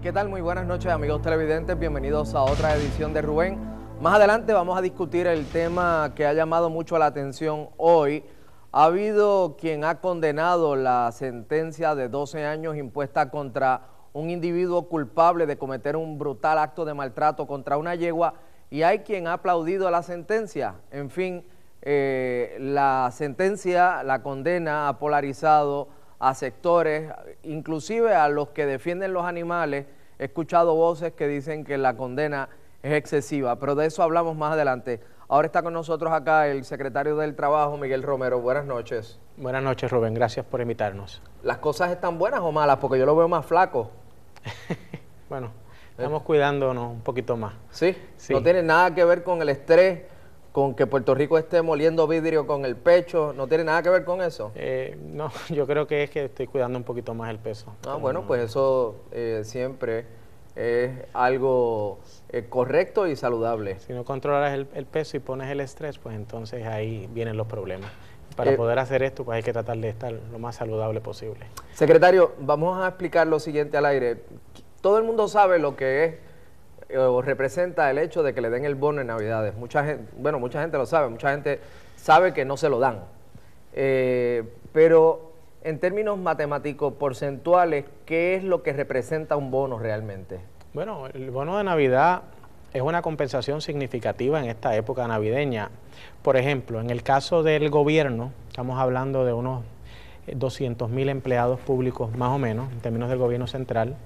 ¿Qué tal? Muy buenas noches, amigos televidentes. Bienvenidos a otra edición de Rubén. Más adelante vamos a discutir el tema que ha llamado mucho la atención hoy. Ha habido quien ha condenado la sentencia de 12 años impuesta contra un individuo culpable de cometer un brutal acto de maltrato contra una yegua, y hay quien ha aplaudido la sentencia. En fin, la sentencia, la condena ha polarizado a sectores, inclusive a los que defienden los animales. He escuchado voces que dicen que la condena es excesiva, pero de eso hablamos más adelante. Ahora está con nosotros acá el secretario del Trabajo, Miguel Romero. Buenas noches. Buenas noches, Rubén. Gracias por invitarnos. ¿Las cosas están buenas o malas? Porque yo lo veo más flaco. Bueno, estamos cuidándonos un poquito más. ¿Sí? Sí. No tiene nada que ver con el estrés, con que Puerto Rico esté moliendo vidrio con el pecho. ¿No tiene nada que ver con eso? No, yo creo que es que estoy cuidando un poquito más el peso. Ah, bueno, pues eso siempre es algo correcto y saludable. Si no controlas el peso y pones el estrés, pues entonces ahí vienen los problemas. Para poder hacer esto, pues hay que tratar de estar lo más saludable posible. Secretario, vamos a explicar lo siguiente al aire. Todo el mundo sabe lo que es o representa el hecho de que le den el bono en Navidades. Mucha gente lo sabe, mucha gente sabe que no se lo dan. Pero en términos matemáticos, porcentuales, ¿qué es lo que representa un bono realmente? Bueno, el bono de Navidad es una compensación significativa en esta época navideña. Por ejemplo, en el caso del gobierno, estamos hablando de unos 200,000 empleados públicos más o menos, en términos del gobierno central.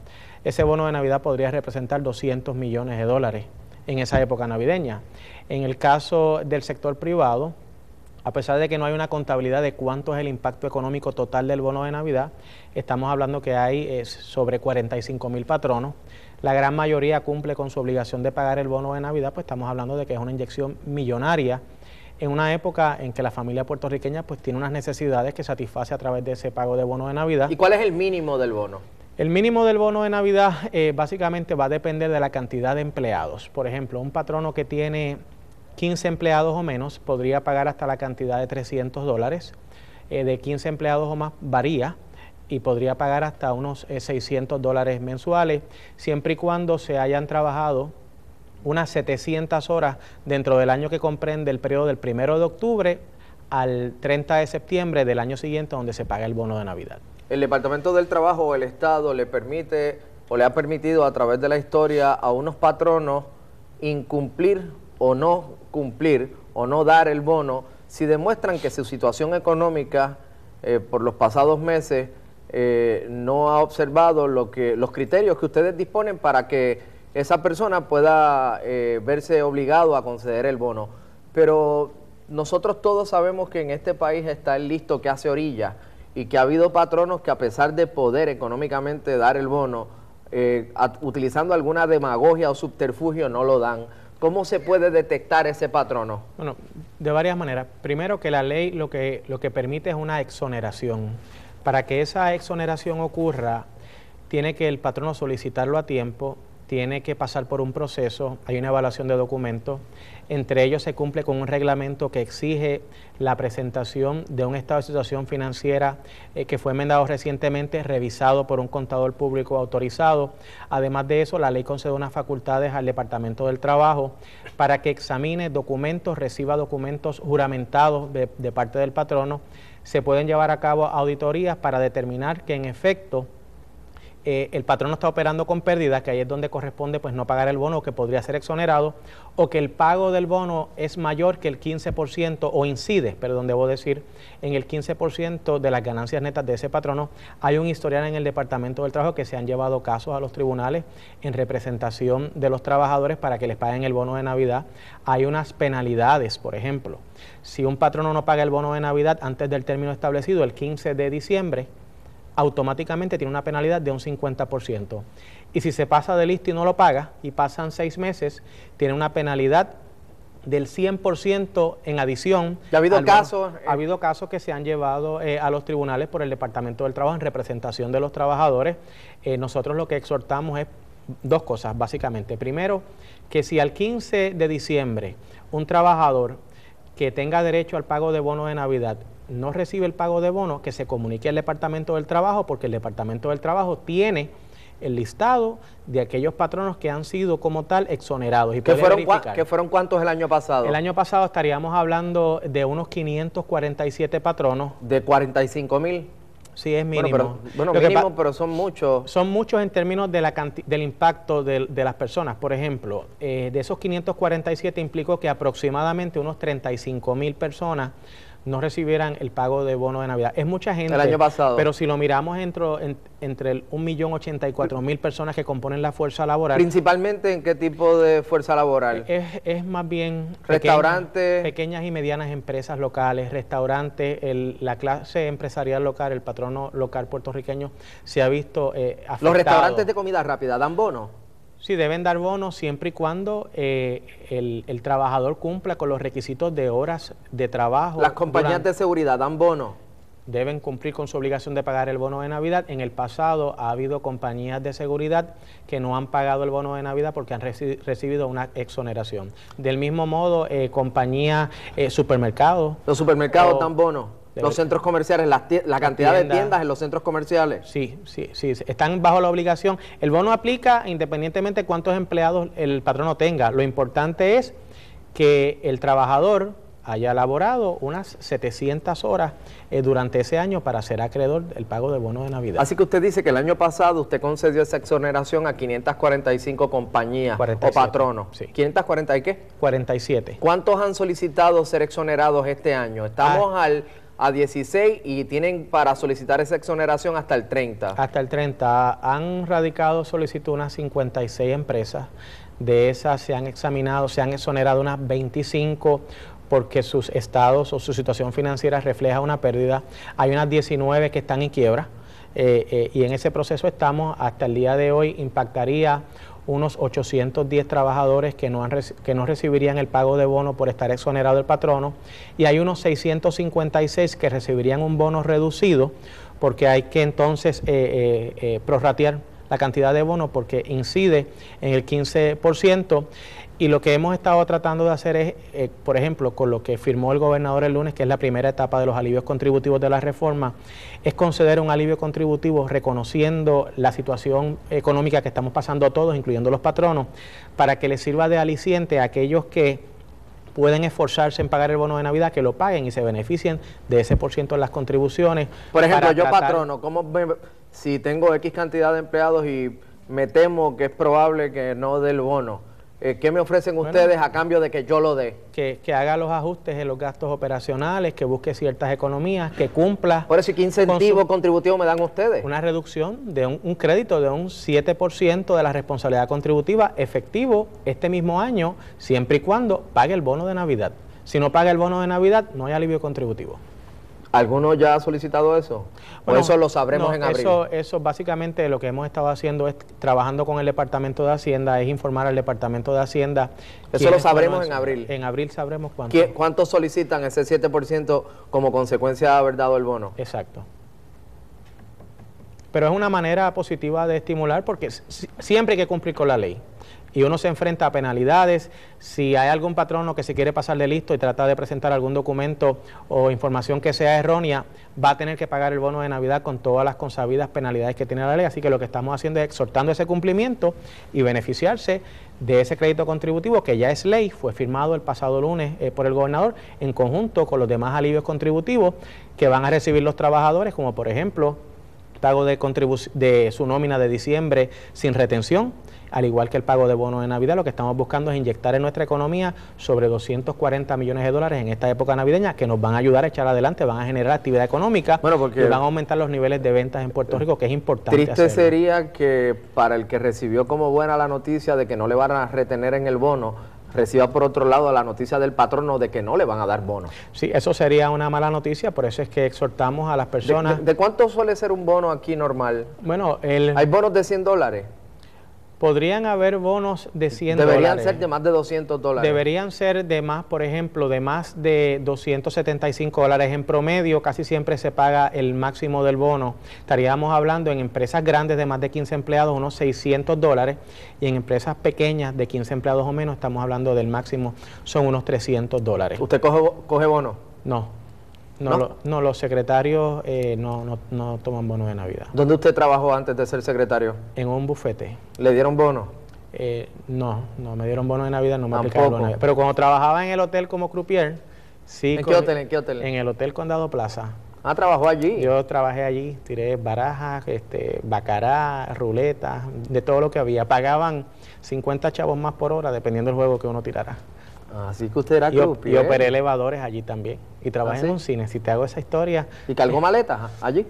Ese bono de Navidad podría representar 200 millones de dólares en esa época navideña. En el caso del sector privado, a pesar de que no hay una contabilidad de cuánto es el impacto económico total del bono de Navidad, estamos hablando que hay sobre 45,000 patronos. La gran mayoría cumple con su obligación de pagar el bono de Navidad, pues estamos hablando de que es una inyección millonaria en una época en que la familia puertorriqueña pues tiene unas necesidades que satisface a través de ese pago de bono de Navidad. ¿Y cuál es el mínimo del bono? El mínimo del bono de Navidad básicamente va a depender de la cantidad de empleados. Por ejemplo, un patrono que tiene 15 empleados o menos podría pagar hasta la cantidad de $300. De 15 empleados o más varía y podría pagar hasta unos $600 mensuales, siempre y cuando se hayan trabajado unas 700 horas dentro del año que comprende el periodo del 1 de octubre al 30 de septiembre del año siguiente, donde se paga el bono de Navidad. ¿El Departamento del Trabajo o el Estado le permite o le ha permitido a través de la historia a unos patronos incumplir o no cumplir o no dar el bono si demuestran que su situación económica por los pasados meses no ha observado los criterios que ustedes disponen para que esa persona pueda verse obligado a conceder el bono? Pero nosotros todos sabemos que en este país está el listo que hace orilla, y que ha habido patronos que, a pesar de poder económicamente dar el bono, utilizando alguna demagogia o subterfugio, no lo dan. ¿Cómo se puede detectar ese patrono? Bueno, de varias maneras. Primero, que la ley lo que permite es una exoneración. Para que esa exoneración ocurra, tiene que el patrono solicitarlo a tiempo, tiene que pasar por un proceso, hay una evaluación de documentos. Entre ellos se cumple con un reglamento que exige la presentación de un estado de situación financiera que fue enmendado recientemente, revisado por un contador público autorizado. Además de eso, la ley concede unas facultades al Departamento del Trabajo para que examine documentos, reciba documentos juramentados de parte del patrono. Se pueden llevar a cabo auditorías para determinar que en efecto el patrono está operando con pérdidas, que ahí es donde corresponde pues no pagar el bono, que podría ser exonerado, o que el pago del bono es mayor que el 15% o incide, perdón, debo decir, en el 15% de las ganancias netas de ese patrono. Hay un historial en el Departamento del Trabajo que se han llevado casos a los tribunales en representación de los trabajadores para que les paguen el bono de Navidad. Hay unas penalidades, por ejemplo, si un patrono no paga el bono de Navidad antes del término establecido, el 15 de diciembre, automáticamente tiene una penalidad de un 50%. Y si se pasa de listo y no lo paga, y pasan 6 meses, tiene una penalidad del 100% en adición. ¿Ha habido casos? Ha habido casos que se han llevado a los tribunales por el Departamento del Trabajo en representación de los trabajadores. Nosotros lo que exhortamos es dos cosas, básicamente. Primero, que si al 15 de diciembre un trabajador que tenga derecho al pago de bono de Navidad no recibe el pago de bono, que se comunique al Departamento del Trabajo, porque el Departamento del Trabajo tiene el listado de aquellos patronos que han sido como tal exonerados. Y ¿Que fueron cuántos el año pasado? El año pasado estaríamos hablando de unos 547 patronos. ¿De 45,000? Sí, es mínimo. Pero son muchos. Son muchos en términos de del impacto de las personas. Por ejemplo, de esos 547 implicó que aproximadamente unos 35,000 personas no recibieran el pago de bono de Navidad. Es mucha gente. El año pasado. Pero si lo miramos entre el 1.084.000 personas que componen la fuerza laboral. ¿Principalmente en qué tipo de fuerza laboral? Es más bien restaurantes, pequeñas y medianas empresas locales, restaurantes, la clase empresarial local, el patrono local puertorriqueño se ha visto afectado. ¿Los restaurantes de comida rápida dan bono? Sí, deben dar bonos siempre y cuando el trabajador cumpla con los requisitos de horas de trabajo. ¿Las compañías de seguridad dan bono? Deben cumplir con su obligación de pagar el bono de Navidad. En el pasado ha habido compañías de seguridad que no han pagado el bono de Navidad porque han recibido una exoneración. Del mismo modo, compañías, supermercados. ¿Los supermercados dan bono? Los centros comerciales, la cantidad de tiendas en los centros comerciales. Sí, están bajo la obligación. El bono aplica independientemente de cuántos empleados el patrono tenga. Lo importante es que el trabajador haya elaborado unas 700 horas durante ese año para ser acreedor del pago del bono de Navidad. Así que usted dice que el año pasado usted concedió esa exoneración a 545 compañías 47, o patronos. Sí. ¿540 y qué? 47. ¿Cuántos han solicitado ser exonerados este año? Estamos a 16 y tienen para solicitar esa exoneración hasta el 30. Hasta el 30. Han radicado solicitud unas 56 empresas. De esas se han examinado, se han exonerado unas 25 porque sus estados o su situación financiera refleja una pérdida. Hay unas 19 que están en quiebra y en ese proceso estamos. Hasta el día de hoy impactaría unos 810 trabajadores que no recibirían el pago de bono por estar exonerado el patrono, y hay unos 656 que recibirían un bono reducido porque hay que entonces prorratear la cantidad de bono porque incide en el 15%. Y lo que hemos estado tratando de hacer es, por ejemplo, con lo que firmó el gobernador el lunes, que es la primera etapa de los alivios contributivos de la reforma, es conceder un alivio contributivo reconociendo la situación económica que estamos pasando todos, incluyendo los patronos, para que les sirva de aliciente a aquellos que pueden esforzarse en pagar el bono de Navidad, que lo paguen y se beneficien de ese % de las contribuciones. Por ejemplo, yo patrono, si tengo X cantidad de empleados y me temo que es probable que no dé el bono, ¿qué me ofrecen ustedes a cambio de que yo lo dé? Que haga los ajustes en los gastos operacionales, que busque ciertas economías, que cumpla. Por eso, ¿qué incentivo contributivo me dan ustedes? Una reducción de un crédito de un 7% de la responsabilidad contributiva efectivo este mismo año, siempre y cuando pague el bono de Navidad. Si no paga el bono de Navidad, no hay alivio contributivo. ¿Alguno ya ha solicitado eso? ¿O eso lo sabremos en abril? Eso básicamente lo que hemos estado haciendo es trabajando con el Departamento de Hacienda, es informar al Departamento de Hacienda. Eso lo sabremos en abril. En abril sabremos cuánto. ¿Cuántos solicitan ese 7% como consecuencia de haber dado el bono? Exacto. Pero es una manera positiva de estimular porque siempre hay que cumplir con la ley. Y uno se enfrenta a penalidades. Si hay algún patrono que se quiere pasar de listo y trata de presentar algún documento o información que sea errónea, va a tener que pagar el bono de Navidad con todas las consabidas penalidades que tiene la ley. Así que lo que estamos haciendo es exhortando ese cumplimiento y beneficiarse de ese crédito contributivo que ya es ley, fue firmado el pasado lunes por el gobernador en conjunto con los demás alivios contributivos que van a recibir los trabajadores, como por ejemplo pago de su nómina de diciembre sin retención, al igual que el pago de bono de Navidad. Lo que estamos buscando es inyectar en nuestra economía sobre 240 millones de dólares en esta época navideña que nos van a ayudar a echar adelante, van a generar actividad económica y van a aumentar los niveles de ventas en Puerto Rico, que es importante Triste hacerlo. Sería que para el que recibió como buena la noticia de que no le van a retener en el bono, reciba por otro lado la noticia del patrono de que no le van a dar bono. Sí, eso sería una mala noticia, por eso es que exhortamos a las personas. ¿De cuánto suele ser un bono aquí normal? Bueno, ¿hay bonos de $100? Podrían haber bonos de $100. Deberían ser de más de $200. Deberían ser de más, por ejemplo, de más de $275 en promedio. Casi siempre se paga el máximo del bono. Estaríamos hablando en empresas grandes de más de 15 empleados, unos $600, y en empresas pequeñas de 15 empleados o menos estamos hablando del máximo, son unos $300. ¿Usted coge bono? No. No, los secretarios no toman bono de Navidad. ¿Dónde usted trabajó antes de ser secretario? En un bufete. ¿Le dieron bono? No me dieron bono de Navidad, no me Tampoco. aplicaron bono de Navidad. Pero cuando trabajaba en el hotel como croupier, sí. ¿En qué hotel? ¿En qué hotel? En el Hotel Condado Plaza. Ah, trabajó allí. Yo trabajé allí, tiré barajas, bacará, ruletas, de todo lo que había. Pagaban 50 chavos más por hora, dependiendo del juego que uno tirara. Así que usted era Y croupier. operé elevadores allí también. Y trabajé en un cine. Si te hago esa historia... ¿Y cargó maletas allí?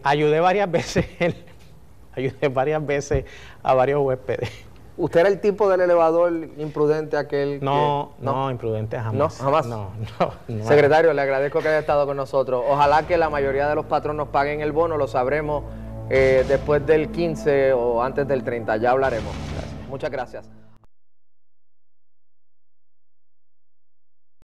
Ayudé varias veces a varios huéspedes. ¿Usted era el tipo del elevador imprudente aquel No, imprudente jamás. No, jamás. No. Secretario, le agradezco que haya estado con nosotros. Ojalá que la mayoría de los patronos paguen el bono, lo sabremos después del 15 o antes del 30, ya hablaremos. Muchas gracias.